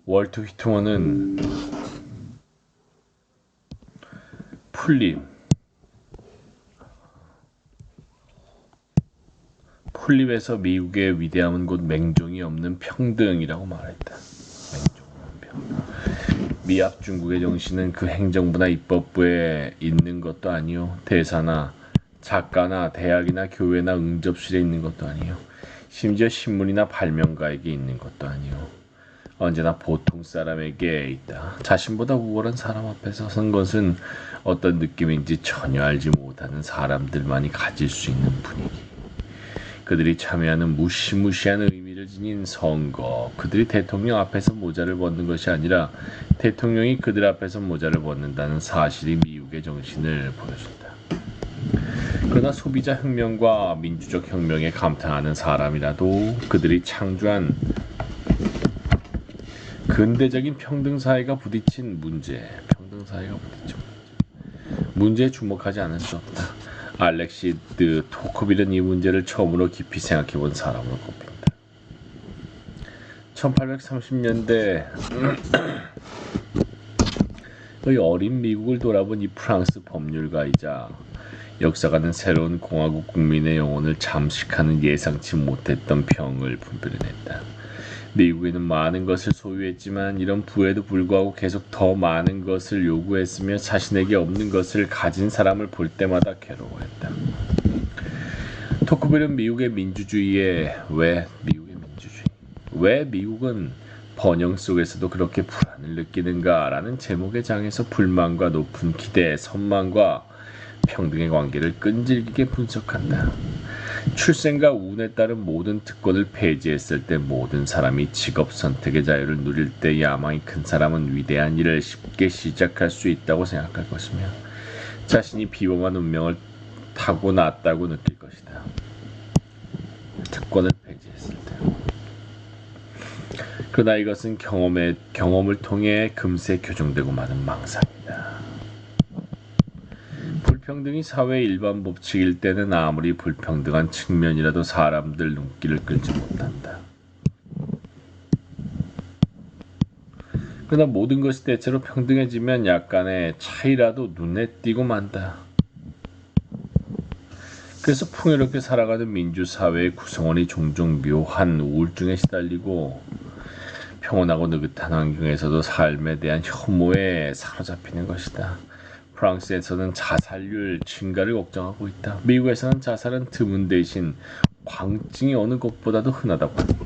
월트 휘트먼은 풀립에서 미국의 위대함은 곧 맹종이 없는 평등이라고 말했다. 맹종 없는 평등. 미합 중국의 정신은 그 행정부나 입법부에 있는 것도 아니요, 대사나 작가나 대학이나 교회나 응접실에 있는 것도 아니요, 심지어 신문이나 발명가에게 있는 것도 아니요, 언제나 보통 사람에게 있다. 자신보다 우월한 사람 앞에서 선 것은 어떤 느낌인지 전혀 알지 못하는 사람들만이 가질 수 있는 분위기. 그들이 참여하는 무시무시한 의미를 지닌 선거. 그들이 대통령 앞에서 모자를 벗는 것이 아니라 대통령이 그들 앞에서 모자를 벗는다는 사실이 미국의 정신을 보여준다. 그러나 소비자 혁명과 민주적 혁명에 감탄하는 사람이라도 그들이 창조한 근대적인 평등사회가 부딪힌 문제에 주목하지 않을 수 없다. 알렉시드 토크빌은 이 문제를 처음으로 깊이 생각해본 사람으로 꼽힌다. 1830년대 의 어린 미국을 돌아본 이 프랑스 법률가이자 역사가는 새로운 공화국 국민의 영혼을 잠식하는 예상치 못했던 병을 분별해냈다. 미국에는 많은 것을 소유했지만 이런 부에도 불구하고 계속 더 많은 것을 요구했으며 자신에게 없는 것을 가진 사람을 볼 때마다 괴로워했다. 토크빌은 미국의 민주주의에 왜 미국은 번영 속에서도 그렇게 불안을 느끼는가라는 제목의 장에서 불만과 높은 기대, 선망과 평등의 관계를 끈질기게 분석한다. 출생과 운에 따른 모든 특권을 폐지했을 때 모든 사람이 직업 선택의 자유를 누릴 때 야망이 큰 사람은 위대한 일을 쉽게 시작할 수 있다고 생각할 것이며 자신이 비범한 운명을 타고났다고 느낄 것이다. 특권을 폐지했을 때. 그러나 이것은 경험을 통해 금세 교정되고 마는 망상이다. 불평등이 사회의 일반 법칙일 때는 아무리 불평등한 측면이라도 사람들 눈길을 끌지 못한다. 그러나 모든 것이 대체로 평등해지면 약간의 차이라도 눈에 띄고 만다. 그래서 풍요롭게 살아가는 민주사회의 구성원이 종종 묘한 우울증에 시달리고 평온하고 느긋한 환경에서도 삶에 대한 혐오에 사로잡히는 것이다. 프랑스에서는 자살률 증가를 걱정하고 있다. 미국에서는 자살은 드문 대신 광증이 어느 것보다도 흔하다고 하고.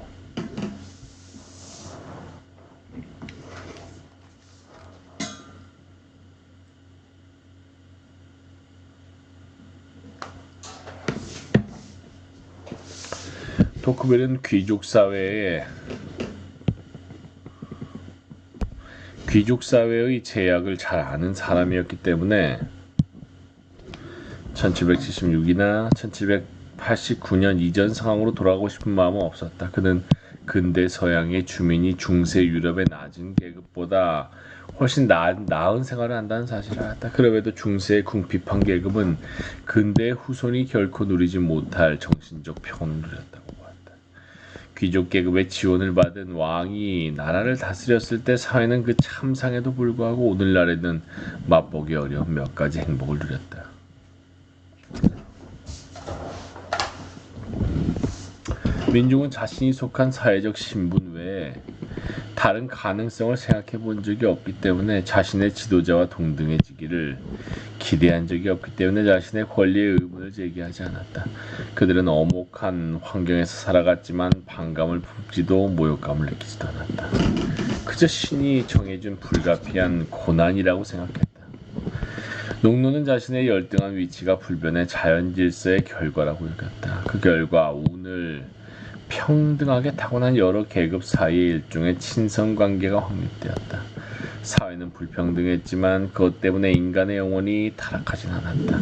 토크빌은 귀족 사회의 제약을 잘 아는 사람이었기 때문에 1776이나 1789년 이전 상황으로 돌아가고 싶은 마음은 없었다. 그는 근대 서양의 주민이 중세 유럽의 낮은 계급보다 훨씬 나은 생활을 한다는 사실을 알았다. 그럼에도 중세의 궁핍한 계급은 근대의 후손이 결코 누리지 못할 정신적 평온을 누렸다고 보았다. 귀족 계급의 지원을 받은 왕이 나라를 다스렸을 때 사회는 그 참상에도 불구하고 오늘날에는 맛보기 어려운 몇 가지 행복을 누렸다. 민중은 자신이 속한 사회적 신분 외에 다른 가능성을 생각해 본 적이 없기 때문에 자신의 지도자와 동등해지기를 기대한 적이 없기 때문에 자신의 권리의 의문을 제기하지 않았다. 그들은 엄혹한 환경에서 살아갔지만 반감을 품지도 모욕감을 느끼지도 않았다. 그저 신이 정해준 불가피한 고난이라고 생각했다. 농노는 자신의 열등한 위치가 불변의 자연 질서의 결과라고 여겼다. 그 결과 운을 평등하게 타고난 여러 계급 사이의 일종의 친선관계가 확립되었다. 사회는 불평등했지만 그것 때문에 인간의 영혼이 타락하진 않았다.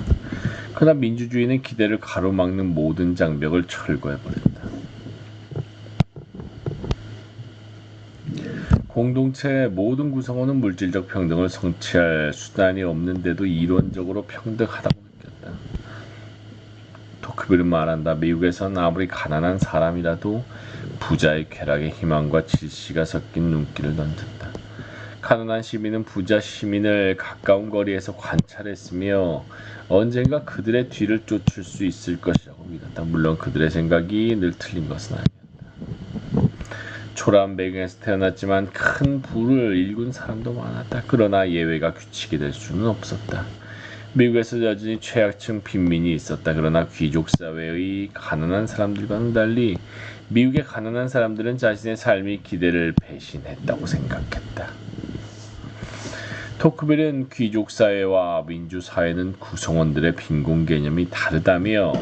그러나 민주주의는 기대를 가로막는 모든 장벽을 철거해버렸다. 공동체의 모든 구성원은 물질적 평등을 성취할 수단이 없는데도 이론적으로 평등하다고 느꼈다. 토크빌은 말한다. 미국에서는 아무리 가난한 사람이라도 부자의 쾌락에 희망과 질시가 섞인 눈길을 던졌다. 가난한 시민은 부자 시민을 가까운 거리에서 관찰했으며 언젠가 그들의 뒤를 쫓을 수 있을 것이라고 믿었다. 물론 그들의 생각이 늘 틀린 것은 아니었다. 초라한 배경에서 태어났지만 큰 부를 일군 사람도 많았다. 그러나 예외가 규칙이 될 수는 없었다. 미국에서 여전히 최약층 빈민이 있었다. 그러나 귀족 사회의 가난한 사람들과는 달리 미국의 가난한 사람들은 자신의 삶의 기대를 배신했다고 생각했다. 토크빌은 귀족 사회와 민주 사회는 구성원들의 빈곤 개념이 다르다며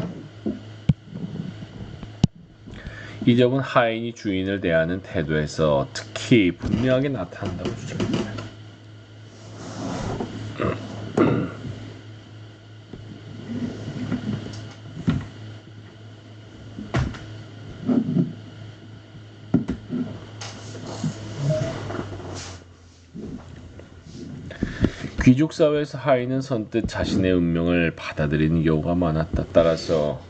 이 점은 하인이 주인을 대하는 태도에서 특히 분명하게 나타난다고 주장합니다. 귀족 사회에서 하인은 선뜻 자신의 운명을 받아들이는 경우가 많았다. 따라서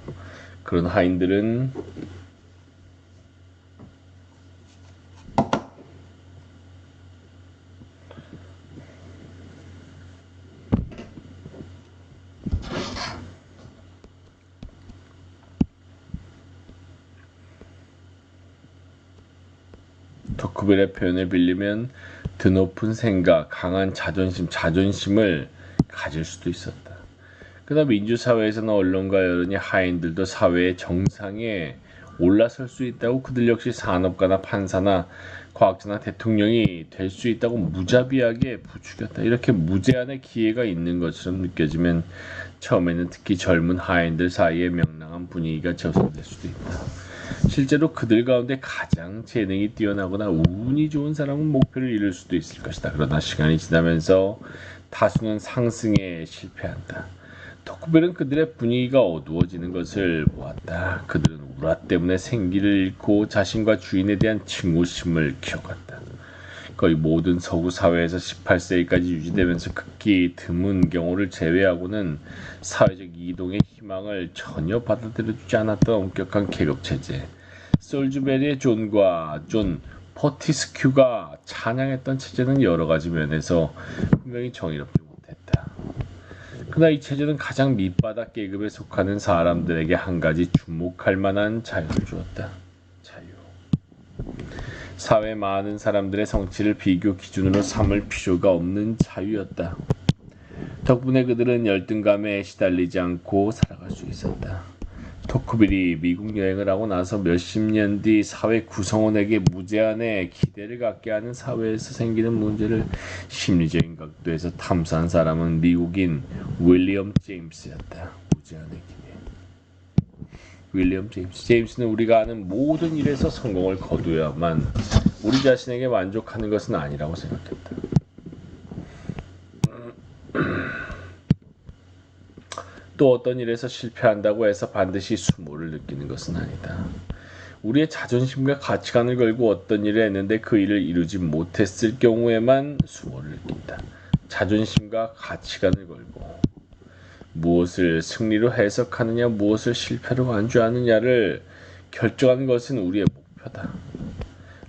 그런 하인들은 토크빌의 표현을 빌리면 드높은 생각, 강한 자존심을 가질 수도 있었다. 그러나 민주사회에서는 언론과 여론이 하인들도 사회의 정상에 올라설 수 있다고 그들 역시 산업가나 판사나 과학자나 대통령이 될 수 있다고 무자비하게 부추겼다. 이렇게 무제한의 기회가 있는 것처럼 느껴지면 처음에는 특히 젊은 하인들 사이에 명랑한 분위기가 조성될 수도 있다. 실제로 그들 가운데 가장 재능이 뛰어나거나 운이 좋은 사람은 목표를 이룰 수도 있을 것이다. 그러나 시간이 지나면서 다수는 상승에 실패한다. 토크벨은 그들의 분위기가 어두워지는 것을 보았다. 그들은 우라 때문에 생기를 잃고 자신과 주인에 대한 증오심을 키워갔다. 거의 모든 서구 사회에서 18세기까지 유지되면서 극히 드문 경우를 제외하고는 사회적 이동의 희망을 전혀 받아들여주지 않았던 엄격한 계급체제. 솔즈베리의 존 포티스큐가 찬양했던 체제는 여러 가지 면에서 분명히 정의롭지 못했다. 그러나 이 체제는 가장 밑바닥 계급에 속하는 사람들에게 한 가지 주목할 만한 자유를 주었다. 자유. 사회 많은 사람들의 성취를 비교 기준으로 삼을 필요가 없는 자유였다. 덕분에 그들은 열등감에 시달리지 않고 살아갈 수 있었다. 토크빌이 미국 여행을 하고 나서 몇십 년 뒤 사회 구성원에게 무제한의 기대를 갖게 하는 사회에서 생기는 문제를 심리적인 각도에서 탐사한 사람은 미국인 윌리엄 제임스였다. 무제한의 기대. 윌리엄 제임스는 우리가 아는 모든 일에서 성공을 거두어야만 우리 자신에게 만족하는 것은 아니라고 생각했다. 또 어떤 일에서 실패한다고 해서 반드시 수모를 느끼는 것은 아니다. 우리의 자존심과 가치관을 걸고 어떤 일을 했는데 그 일을 이루지 못했을 경우에만 수모를 느낀다. 자존심과 가치관을 걸고 무엇을 승리로 해석하느냐, 무엇을 실패로 안주하느냐를 결정하는 것은 우리의 목표다.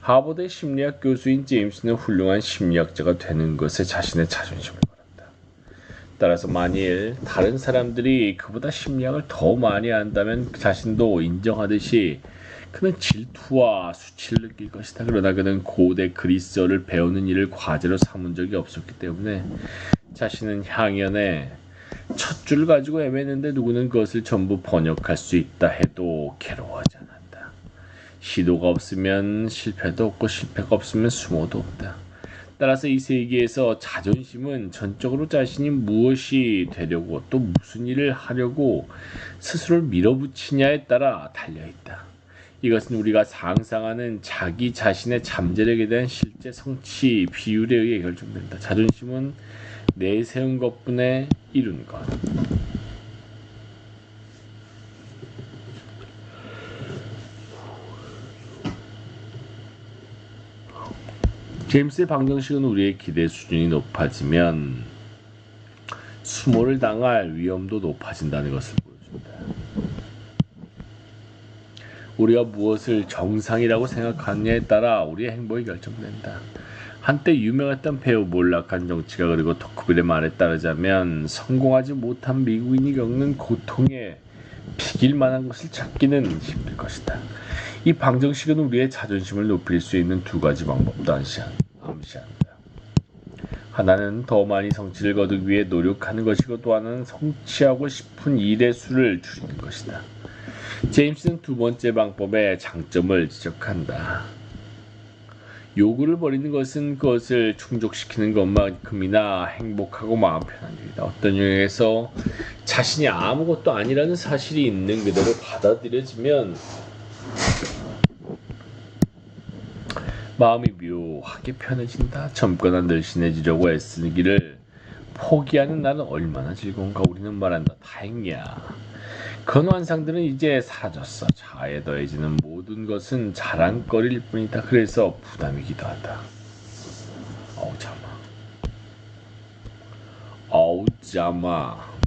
하버드의 심리학 교수인 제임스는 훌륭한 심리학자가 되는 것에 자신의 자존심을 걸었다. 따라서 만일 다른 사람들이 그보다 심리학을 더 많이 안다면 자신도 인정하듯이 그는 질투와 수치를 느낄 것이다. 그러나 그는 고대 그리스어를 배우는 일을 과제로 삼은 적이 없었기 때문에 자신은 향연의 첫 줄을 가지고 헤매는데 누구는 그것을 전부 번역할 수 있다 해도 괴로워하지 않았다. 시도가 없으면 실패도 없고 실패가 없으면 수모도 없다. 따라서 이 세계에서 자존심은 전적으로 자신이 무엇이 되려고 또 무슨 일을 하려고 스스로를 밀어붙이냐에 따라 달려있다. 이것은 우리가 상상하는 자기 자신의 잠재력에 대한 실제 성취 비율에 의해 결정된다. 자존심은 내세운 것뿐에 이룬 것. 제임스의 방정식은 우리의 기대 수준이 높아지면 수모를 당할 위험도 높아진다는 것을 보여준다. 우리가 무엇을 정상이라고 생각하느냐에 따라 우리의 행복이 결정된다. 한때 유명했던 배우 몰락한 정치가 그리고 토크빌의 말에 따르자면 성공하지 못한 미국인이 겪는 고통에 비길 만한 것을 찾기는 힘들 것이다. 이 방정식은 우리의 자존심을 높일 수 있는 두 가지 방법도 암시한다. 하나는 더 많이 성취를 거두기 위해 노력하는 것이고 또 하나는 성취하고 싶은 일의 수를 줄이는 것이다. 제임스는 두 번째 방법의 장점을 지적한다. 요구를 버리는 것은 그것을 충족시키는 것만큼이나 행복하고 마음 편한 일이다. 어떤 영역에서 자신이 아무것도 아니라는 사실이 있는 그대로 받아들여지면 마음이 묘하게 편해진다. 젊거나 늘씬해지려고 애쓰기를 포기하는 나는 얼마나 즐거운가. 우리는 말한다. 다행이야. 근환상들은 이제 사라졌어. 자아에 더해지는 모든 것은 자랑거리일 뿐이다. 그래서 부담이기도 하다. 어우 참아.